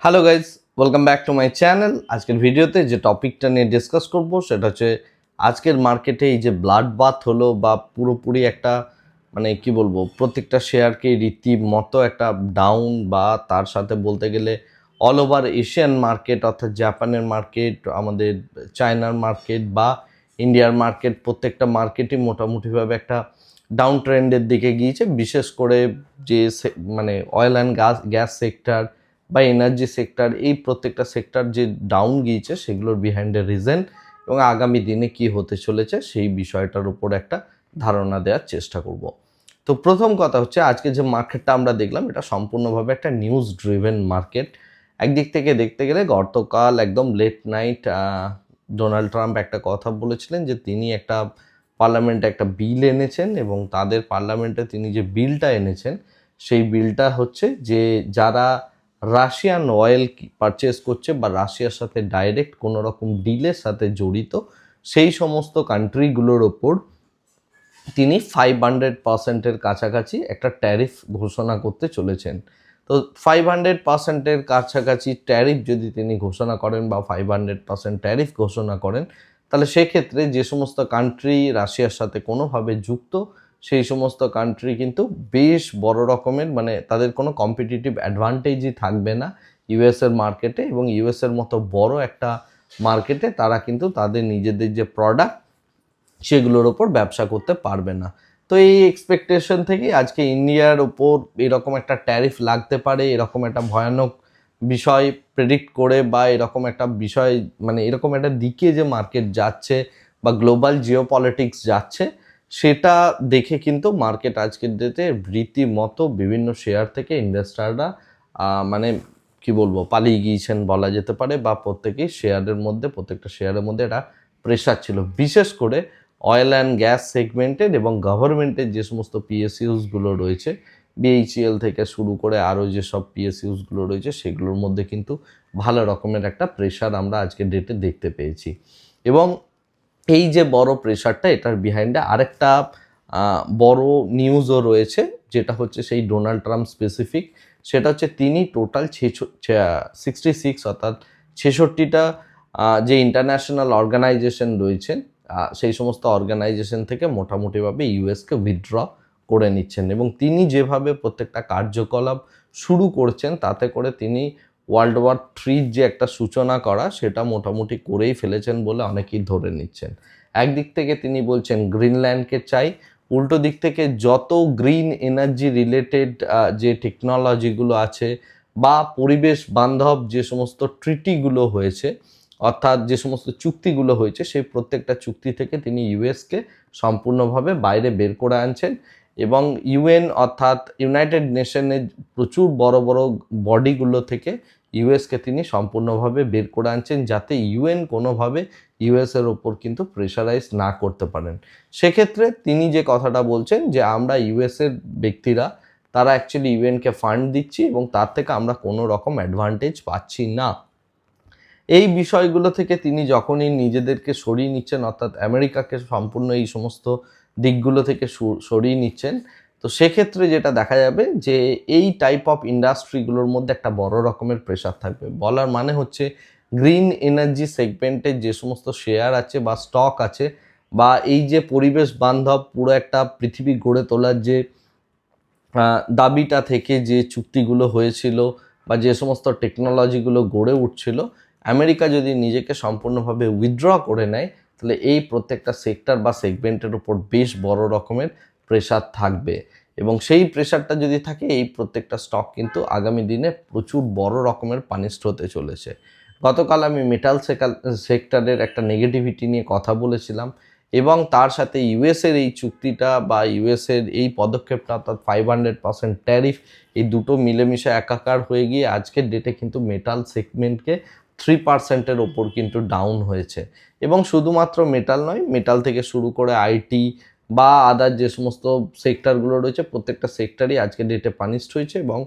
Hello guys, welcome back to my channel. আজকের ভিডিওতে যে টপিকটা নিয়ে ডিসকাস করব সেটা হচ্ছে আজকের মার্কেটে এই যে ব্লাড বাথ হলো বা পুরোপুরি একটা মানে কি বলবো, প্রত্যেকটা শেয়ারকে রীতিমতো একটা ডাউন বা তার সাথে বলতে গেলে অল ওভার এশিয়ান মার্কেট অর্থাৎ জাপানের মার্কেট, আমাদের চায়নার মার্কেট বা ইন্ডিয়ার মার্কেট, প্রত্যেকটা মার্কেটই মোটামুটিভাবে একটা ডাউন ট্রেন্ডের দিকে গিয়েছে। বিশেষ করে যে মানে অয়েল অ্যান্ড গ্যাস সেক্টর বা এনার্জি সেক্টর, এই প্রত্যেকটা সেক্টর যে ডাউন গিয়েছে সেগুলোর বিহাইন্ডের রিজন এবং আগামী দিনে কি হতে চলেছে সেই বিষয়টার উপর একটা ধারণা দেওয়ার চেষ্টা করব। তো প্রথম কথা হচ্ছে, আজকে যে মার্কেটটা আমরা দেখলাম এটা সম্পূর্ণভাবে একটা নিউজ ড্রিভেন মার্কেট। একদিক থেকে দেখতে গেলে গতকাল একদম লেট নাইট ডোনাল্ড ট্রাম্প একটা কথা বলেছিলেন যে তিনি একটা পার্লামেন্টে একটা বিল এনেছেন এবং তাদের পার্লামেন্টে তিনি যে বিলটা এনেছেন সেই বিলটা হচ্ছে যে যারা রাশিয়ান অয়েল পারচেস করছে বা রাশিয়ার সাথে ডাইরেক্ট কোনো রকম ডিলের সাথে জড়িত সেই সমস্ত কান্ট্রিগুলোর ওপর তিনি 500%-এর কাছাকাছি একটা ট্যারিফ ঘোষণা করতে চলেছেন। তো 500%-এর কাছাকাছি ট্যারিফ যদি তিনি ঘোষণা করেন বা 500% ট্যারিফ ঘোষণা করেন, তাহলে সেক্ষেত্রে যে সমস্ত কান্ট্রি রাশিয়ার সাথে কোনোভাবে যুক্ত সেই সমস্ত কান্ট্রি কিন্তু বেশ বড় রকমের মানে তাদের কোনো কম্পিটিটিভ অ্যাডভান্টেজই থাকবে না ইউএসের মার্কেটে, এবং ইউএসের মতো বড় একটা মার্কেটে তারা কিন্তু তাদের নিজেদের যে প্রোডাক্ট সেগুলোর ওপর ব্যবসা করতে পারবে না। তো এই এক্সপেকটেশন থেকেই আজকে ইন্ডিয়ার ওপর এরকম একটা ট্যারিফ লাগতে পারে, এরকম একটা ভয়ানক বিষয় প্রেডিক্ট করে বা এরকম একটা বিষয় মানে এরকম একটা দিকে যে মার্কেট যাচ্ছে বা গ্লোবাল জিওপলিটিক্স যাচ্ছে সেটা দেখে কিন্তু মার্কেট আজকের ডেটে রীতিমতো বিভিন্ন শেয়ার থেকে ইনভেস্টাররা মানে কি বলবো পালিয়ে গিয়েছেন বলা যেতে পারে, বা প্রত্যেকেই শেয়ারের মধ্যে প্রত্যেকটা শেয়ারের মধ্যে একটা প্রেশার ছিল। বিশেষ করে অয়েল অ্যান্ড গ্যাস সেগমেন্টেড এবং গভর্নমেন্টের যে সমস্ত পিএসইউসগুলো রয়েছে, বিএইচইএল থেকে শুরু করে আরও যেসব পিএসইউসগুলো রয়েছে সেগুলোর মধ্যে কিন্তু ভালো রকমের একটা প্রেশার আমরা আজকের ডেটে দেখতে পেয়েছি। এবং এই যে বড় প্রেশারটা, এটার বিহাইন্ডে আরেকটা বড় নিউজও রয়েছে, যেটা হচ্ছে সেই ডোনাল্ড ট্রাম্প স্পেসিফিক। সেটা হচ্ছে তিনি টোটাল 66 অর্থাৎ 66টা যে ইন্টারন্যাশনাল অর্গানাইজেশন রয়েছেন সেই সমস্ত অর্গানাইজেশন থেকে মোটামুটিভাবে ইউএসকে উইথড্র করে নিচ্ছেন, এবং তিনি যেভাবে প্রত্যেকটা কার্যকলাপ শুরু করছেন তাতে করে তিনি ওয়ার্ল্ড ওয়ার 3 যে একটা সূচনা করা সেটা মোটামুটি করেই ফেলেছেন বলে অনেকেই ধরে নিচ্ছেন। একদিক থেকে তিনি বলছেন গ্রিনল্যান্ডকে চাই, উল্টো দিক থেকে যত গ্রিন এনার্জি রিলেটেড যে টেকনোলজিগুলো আছে বা পরিবেশ বান্ধব যে সমস্ত ট্রিটিগুলো হয়েছে অর্থাৎ যে সমস্ত চুক্তিগুলো হয়েছে সেই প্রত্যেকটা চুক্তি থেকে তিনি ইউএসকে সম্পূর্ণভাবে বাইরে বের করে আনছেন, এবং ইউএন অর্থাৎ ইউনাইটেড নেশনের প্রচুর বড় বড় বডিগুলো থেকে ইউএসকে তিনি সম্পূর্ণভাবে বের করে আনছেন যাতে ইউএন কোনোভাবে ইউএসের ওপর কিন্তু প্রেশারাইজ না করতে পারেন। সেক্ষেত্রে তিনি যে কথাটা বলছেন যে আমরা ইউএসের ব্যক্তিরা তারা অ্যাকচুয়ালি ইউএনকে ফান্ড দিচ্ছি এবং তার থেকে আমরা কোনো রকম অ্যাডভান্টেজ পাচ্ছি না। এই বিষয়গুলো থেকে তিনি যখনই নিজেদেরকে সরিয়ে নিচ্ছেন অর্থাৎ আমেরিকাকে সম্পূর্ণ এই সমস্ত দিকগুলো থেকে সরিয়ে নিচ্ছেন, তো সেক্ষেত্রে যেটা দেখা যাবে যে এই টাইপ অফ ইন্ডাস্ট্রিগুলোর মধ্যে একটা বড় রকমের প্রেশার থাকবে। বলার মানে হচ্ছে গ্রিন এনার্জি সেগমেন্টের যে সমস্ত শেয়ার আছে বা স্টক আছে বা এই যে পরিবেশ বান্ধব পুরো একটা পৃথিবী গড়ে তোলার যে দাবিটা থেকে যে চুক্তিগুলো হয়েছিল বা যে সমস্ত টেকনোলজিগুলো গড়ে উঠছিল, আমেরিকা যদি নিজেকে সম্পূর্ণভাবে উইথড্র করে নেয় তাহলে এই প্রত্যেকটা সেক্টর বা সেগমেন্টের উপর বেশ বড় রকমের প্রেশার থাকবে, এবং সেই প্রেশারটা যদি থাকে এই প্রত্যেকটা স্টক কিন্তু আগামী দিনে প্রচুর বড় রকমের পানিশড হতে চলেছে। গতকাল আমি মেটাল সেক্টরের একটা নেগেটিভিটি নিয়ে কথা বলেছিলাম, এবং তার সাথে ইউএসের এই চুক্তিটা বা ইউএসের এই পদক্ষেপটা অর্থাৎ 500% ট্যারিফ, এই দুটো মিলেমিশে একাকার হয়ে গিয়ে আজকের ডেটে কিন্তু মেটাল সেগমেন্টকে 3%-এর ওপর কিন্তু ডাউন হয়েছে। এবং শুধুমাত্র মেটাল নয়, মেটাল থেকে শুরু করে আইটি বা আদার যে সমস্ত সেক্টরগুলো রয়েছে প্রত্যেকটা সেক্টরই আজকের ডেটে পানিশড হয়েছে, এবং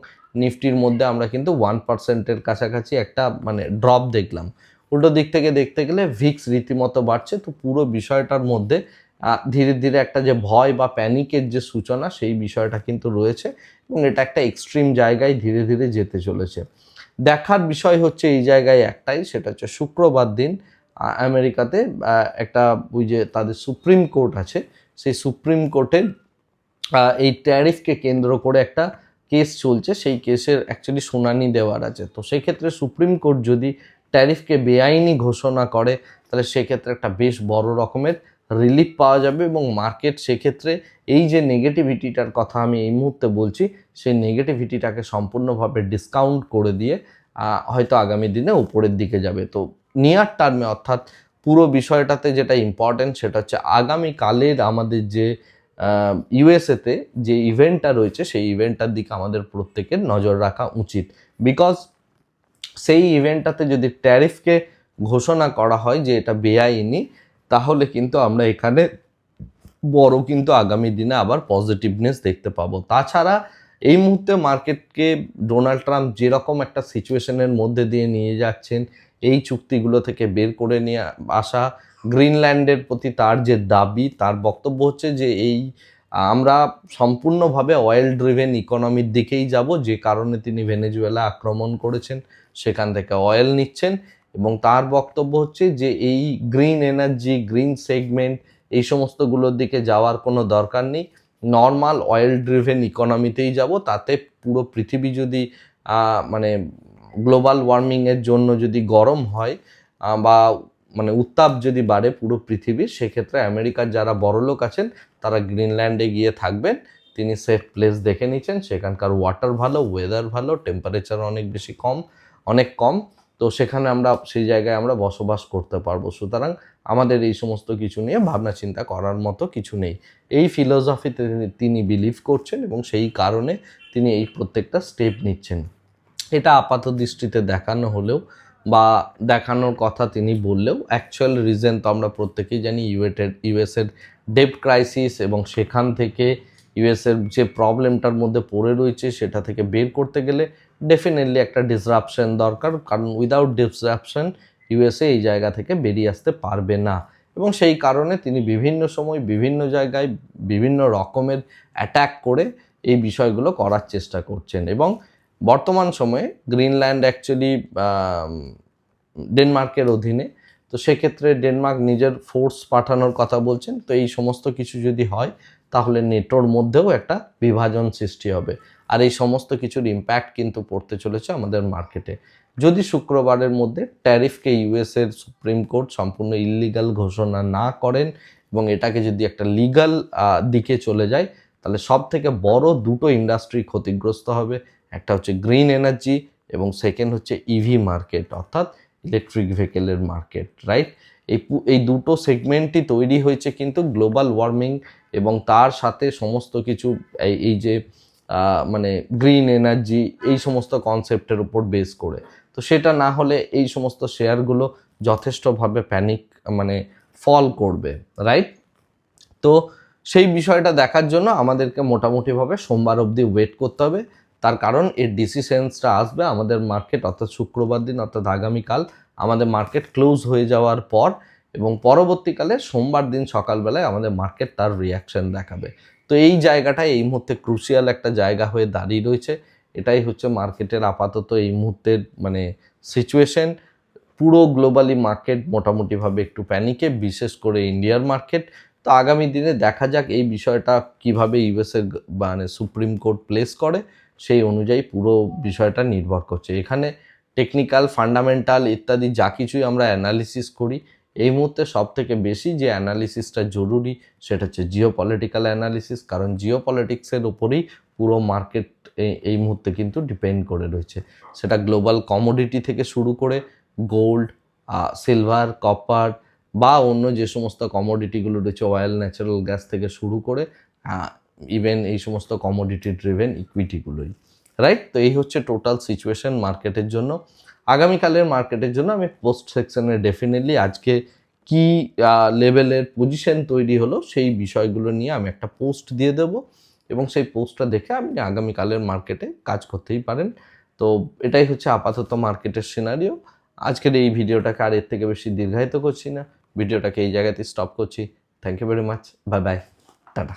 নিফটির মধ্যে আমরা কিন্তু 1%-এর কাছাকাছি একটা মানে ড্রপ দেখলাম। উল্টো দিক থেকে দেখতে গেলে ভিক্স রীতিমতো বাড়ছে। তো পুরো বিষয়টার মধ্যে ধীরে ধীরে একটা যে ভয় বা প্যানিকের যে সূচনা সেই বিষয়টা কিন্তু রয়েছে, এবং এটা একটা এক্সট্রিম জায়গায় ধীরে ধীরে যেতে চলেছে। দেখার বিষয় হচ্ছে এই জায়গায় একটাই, সেটা হচ্ছে শুক্রবার দিন আমেরিকাতে একটা ওই যে তাদের সুপ্রিম কোর্ট আছে, সেই সুপ্রিম কোর্টে এই ট্যারিফকে কেন্দ্র করে একটা কেস চলছে, সেই কেসের অ্যাকচুয়ালি শুনানি দেওয়ার আছে। তো সেই ক্ষেত্রে সুপ্রিম কোর্ট যদি ট্যারিফকে বেআইনি ঘোষণা করে তাহলে সেক্ষেত্রে একটা বেশ বড় রকমের রিলিফ পাওয়া যাবে এবং মার্কেট সেক্ষেত্রে এই যে নেগেটিভিটিটার কথা আমি এই মুহূর্তে বলছি সেই নেগেটিভিটিটাকে সম্পূর্ণভাবে ডিসকাউন্ট করে দিয়ে হয়তো আগামী দিনে উপরের দিকে যাবে। তো নিয়ার টার্মে অর্থাৎ পুরো বিষয়টাতে যেটা ইম্পর্টেন্ট সেটা হচ্ছে আগামীকালের আমাদের যে ইউএসএতে যে ইভেন্টটা রয়েছে সেই ইভেন্টটার দিকে আমাদের প্রত্যেকের নজর রাখা উচিত। বিকজ সেই ইভেন্টটাতে যদি ট্যারিফকে ঘোষণা করা হয় যে এটা বেআইনি, তাহলে কিন্তু আমরা এখানে বড় কিন্তু আগামী দিনে আবার পজিটিভনেস দেখতে পাবো। তাছাড়া এই মুহূর্তে মার্কেটকে ডোনাল্ড ট্রাম্প যেরকম একটা সিচুয়েশনের মধ্যে দিয়ে নিয়ে যাচ্ছেন, এই চুক্তিগুলো থেকে বের করে নিয়ে আসা, গ্রিনল্যান্ডের প্রতি তার যে দাবি, তার বক্তব্য হচ্ছে যে এই আমরা সম্পূর্ণভাবে অয়েল ড্রিভেন ইকোনমির দিকেই যাব, যে কারণে তিনি ভেনেজুয়েলা আক্রমণ করেছেন, সেখান থেকে অয়েল নিচ্ছেন। এবং তার বক্তব্য হচ্ছে যে এই গ্রিন এনার্জি, গ্রিন সেগমেন্ট, এই সমস্তগুলোর দিকে যাওয়ার কোনো দরকার নেই, নর্মাল অয়েল ড্রিভেন ইকোনমিতেই যাব। তাতে পুরো পৃথিবী যদি মানে গ্লোবাল ওয়ার্মিংয়ের জন্য যদি গরম হয় বা মানে উত্তাপ যদি বাড়ে পুরো পৃথিবীর, সেক্ষেত্রে আমেরিকার যারা বড়লোক আছেন তারা গ্রিনল্যান্ডে গিয়ে থাকবেন। তিনি সেফ প্লেস দেখে নিচ্ছেন, সেখানকার ওয়াটার ভালো, ওয়েদার ভালো, টেম্পারেচার অনেক বেশি অনেক কম, তো সেখানে আমরা সেই জায়গায় আমরা বসবাস করতে পারবো। সুতরাং আমাদের এই সমস্ত কিছু নিয়ে ভাবনা চিন্তা করার মতো কিছু নেই। এই ফিলোসফিতে তিনি বিলিভ করছেন এবং সেই কারণে তিনি এই প্রত্যেকটা স্টেপ নিচ্ছেন। এটা আপাত দৃষ্টিতে দেখানো হলেও বা দেখানোর কথা তিনি বললেও অ্যাকচুয়াল রিজন তো আমরা প্রত্যেকেই জানি, ইউএসের ডেট ক্রাইসিস এবং সেখান থেকে ইউএসের যে প্রবলেমটার মধ্যে পড়ে রয়েছে সেটা থেকে বের করতে গেলে ডেফিনেটলি একটা ডিসরাপশন দরকার, কারণ উইদাউট ডিসরাপশন ইউএসএ এই জায়গা থেকে বেরিয়ে আসতে পারবে না। এবং সেই কারণে তিনি বিভিন্ন সময় বিভিন্ন জায়গায় বিভিন্ন রকমের অ্যাট্যাক করে এই বিষয়গুলো করার চেষ্টা করছেন। এবং বর্তমান সময়ে গ্রিনল্যান্ড অ্যাকচুয়ালি ডেনমার্কের অধীনে, তো সেক্ষেত্রে ডেনমার্ক নিজের ফোর্স পাঠানোর কথা বলছেন। তো এই সমস্ত কিছু যদি হয় তাহলে নেটোর মধ্যেও একটা বিভাজন সৃষ্টি হবে, আর এই সমস্ত কিছুর ইম্প্যাক্ট কিন্তু পড়তে চলেছে আমাদের মার্কেটে। যদি শুক্রবারের মধ্যে ট্যারিফকে ইউএসের সুপ্রিম কোর্ট সম্পূর্ণ ইল্লিগাল ঘোষণা না করেন এবং এটাকে যদি একটা লিগাল দিকে চলে যায়, তাহলে সব থেকে বড় দুটো ইন্ডাস্ট্রি ক্ষতিগ্রস্ত হবে। একটা হচ্ছে গ্রিন এনার্জি এবং সেকেন্ড হচ্ছে ইভি মার্কেট, অর্থাৎ ইলেকট্রিক ভেহিকেলের মার্কেট, রাইট? এই দুটো সেগমেন্টই তৈরি হয়েছে কিন্তু গ্লোবাল ওয়ার্মিং এবং তার সাথে সমস্ত কিছু এই যে মানে গ্রিন এনার্জি, এই সমস্ত কনসেপ্টের উপর বেস করে। তো সেটা না হলে এই সমস্ত শেয়ারগুলো যথেষ্টভাবে প্যানিক মানে ফল করবে, রাইট? তো সেই বিষয়টা দেখার জন্য আমাদেরকে মোটামুটিভাবে সোমবার অবধি ওয়েট করতে হবে। তার কারণ এর ডিসিশনসটা আসবে আমাদের মার্কেট, অর্থাৎ শুক্রবার দিন, অর্থাৎ আগামীকাল আমাদের মার্কেট ক্লোজ হয়ে যাওয়ার পর, এবং পরবর্তীকালে সোমবার দিন সকালবেলায় আমাদের মার্কেট তার রিয়াকশন দেখাবে। তো এই জায়গাটায় এই মুহূর্তে ক্রুশিয়াল একটা জায়গা হয়ে দাঁড়িয়ে রয়েছে। এটাই হচ্ছে মার্কেটের আপাতত এই মুহূর্তের মানে সিচুয়েশন। পুরো গ্লোবালি মার্কেট মোটামুটিভাবে একটু প্যানিকে, বিশেষ করে ইন্ডিয়ার মার্কেট। তো আগামী দিনে দেখা যাক এই বিষয়টা কিভাবে ইউএসের মানে সুপ্রিম কোর্ট প্লেস করে, সেই অনুযায়ী পুরো বিষয়টা নির্ভর করছে। এখানে টেকনিক্যাল, ফান্ডামেন্টাল ইত্যাদি যা কিছুই আমরা অ্যানালিসিস করি, এই মুহূর্তে সব থেকে বেশি যে অ্যানালিসিসটা জরুরি সেটা হচ্ছে জিওপলিটিক্যাল অ্যানালিসিস, কারণ জিওপলিটিক্সের ওপরেই পুরো মার্কেট এই মুহূর্তে কিন্তু ডিপেন্ড করে রয়েছে। সেটা গ্লোবাল কমোডিটি থেকে শুরু করে গোল্ড, সিলভার, কপার বা অন্য যে সমস্ত কমোডিটিগুলো রয়েছে, অয়েল, ন্যাচারাল গ্যাস থেকে শুরু করে ইভেন এই সমস্ত কমোডিটি ড্রিভেন ইকুইটিগুলোই, রাইট? তো এই হচ্ছে টোটাল সিচুয়েশন মার্কেটের জন্য। আগামীকালের মার্কেটের জন্য আমি পোস্ট সেকশনে ডেফিনেটলি আজকে কি লেভেলের পজিশন তৈরি হলো সেই বিষয়গুলো নিয়ে আমি একটা পোস্ট দিয়ে দেব, এবং সেই পোস্টটা দেখে আপনি আগামীকালের মার্কেটে কাজ করতেই পারেন। তো এটাই হচ্ছে আপাতত মার্কেটের সিনারিও। আজকের এই ভিডিওটাকে আর এর থেকে বেশি দীর্ঘায়িত করছি না, ভিডিওটাকে এই জায়গাতে স্টপ করছি। Thank you very much, bye bye, tata.